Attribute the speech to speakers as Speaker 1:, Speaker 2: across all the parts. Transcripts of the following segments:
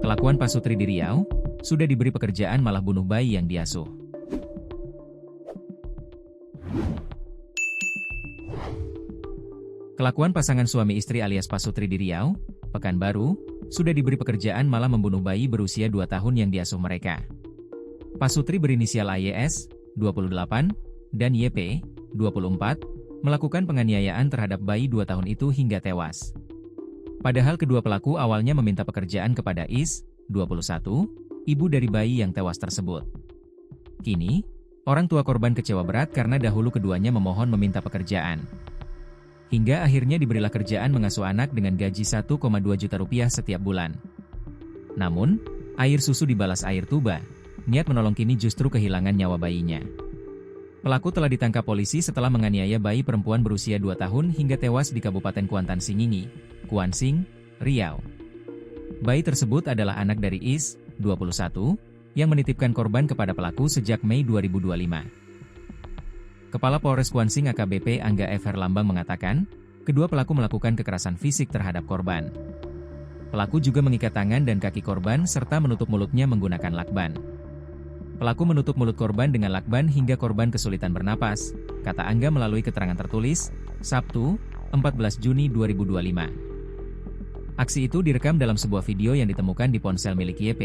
Speaker 1: Kelakuan Pak Sutri di Riau, sudah diberi pekerjaan malah bunuh bayi yang diasuh. Kelakuan pasangan suami istri alias Pak Sutri di Riau, Pekanbaru, sudah diberi pekerjaan malah membunuh bayi berusia 2 tahun yang diasuh mereka. Pak Sutri berinisial AYS, 28, dan YP, 24, melakukan penganiayaan terhadap bayi 2 tahun itu hingga tewas. Padahal kedua pelaku awalnya meminta pekerjaan kepada Is, 21, ibu dari bayi yang tewas tersebut. Kini, orang tua korban kecewa berat karena dahulu keduanya memohon meminta pekerjaan. Hingga akhirnya diberilah kerjaan mengasuh anak dengan gaji 1,2 juta rupiah setiap bulan. Namun, air susu dibalas air tuba, niat menolong kini justru kehilangan nyawa bayinya. Pelaku telah ditangkap polisi setelah menganiaya bayi perempuan berusia 2 tahun hingga tewas di Kabupaten Kuantan Singingi, Kuansing, Riau. Bayi tersebut adalah anak dari Is, 21, yang menitipkan korban kepada pelaku sejak Mei 2025. Kepala Polres Kuansing AKBP Angga F. Herlambang mengatakan, kedua pelaku melakukan kekerasan fisik terhadap korban. Pelaku juga mengikat tangan dan kaki korban serta menutup mulutnya menggunakan lakban. Pelaku menutup mulut korban dengan lakban hingga korban kesulitan bernapas, kata Angga melalui keterangan tertulis, Sabtu, 14 Juni 2025. Aksi itu direkam dalam sebuah video yang ditemukan di ponsel milik YP,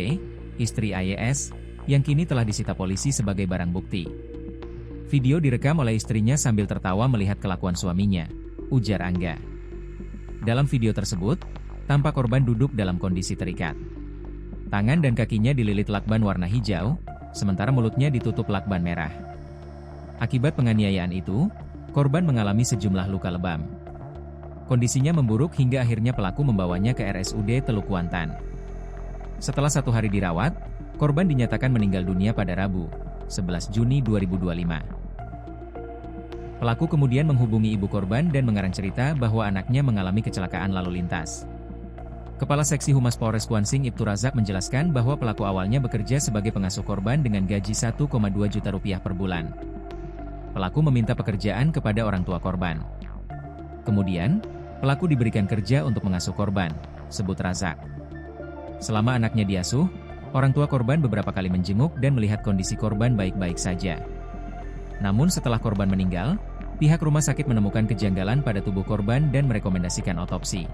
Speaker 1: istri AYS, yang kini telah disita polisi sebagai barang bukti. Video direkam oleh istrinya sambil tertawa melihat kelakuan suaminya, ujar Angga. Dalam video tersebut, tampak korban duduk dalam kondisi terikat. Tangan dan kakinya dililit lakban warna hijau, sementara mulutnya ditutup lakban merah. Akibat penganiayaan itu, korban mengalami sejumlah luka lebam. Kondisinya memburuk hingga akhirnya pelaku membawanya ke RSUD Teluk Kuantan. Setelah 1 hari dirawat, korban dinyatakan meninggal dunia pada Rabu, 11 Juni 2025. Pelaku kemudian menghubungi ibu korban dan mengarang cerita bahwa anaknya mengalami kecelakaan lalu lintas. Kepala Seksi Humas Polres Kuansing Ibtu Razak menjelaskan bahwa pelaku awalnya bekerja sebagai pengasuh korban dengan gaji 1,2 juta rupiah per bulan. Pelaku meminta pekerjaan kepada orang tua korban. Kemudian, pelaku diberikan kerja untuk mengasuh korban, sebut Razak. Selama anaknya diasuh, orang tua korban beberapa kali menjenguk dan melihat kondisi korban baik-baik saja. Namun setelah korban meninggal, pihak rumah sakit menemukan kejanggalan pada tubuh korban dan merekomendasikan otopsi.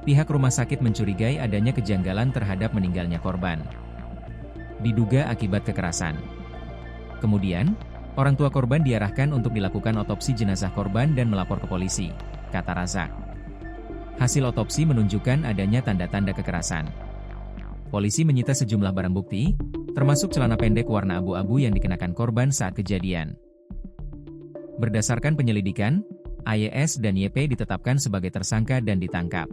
Speaker 1: Pihak rumah sakit mencurigai adanya kejanggalan terhadap meninggalnya korban. Diduga akibat kekerasan. Kemudian, orang tua korban diarahkan untuk dilakukan otopsi jenazah korban dan melapor ke polisi, kata Razak. Hasil otopsi menunjukkan adanya tanda-tanda kekerasan. Polisi menyita sejumlah barang bukti, termasuk celana pendek warna abu-abu yang dikenakan korban saat kejadian. Berdasarkan penyelidikan, AYS dan YP ditetapkan sebagai tersangka dan ditangkap.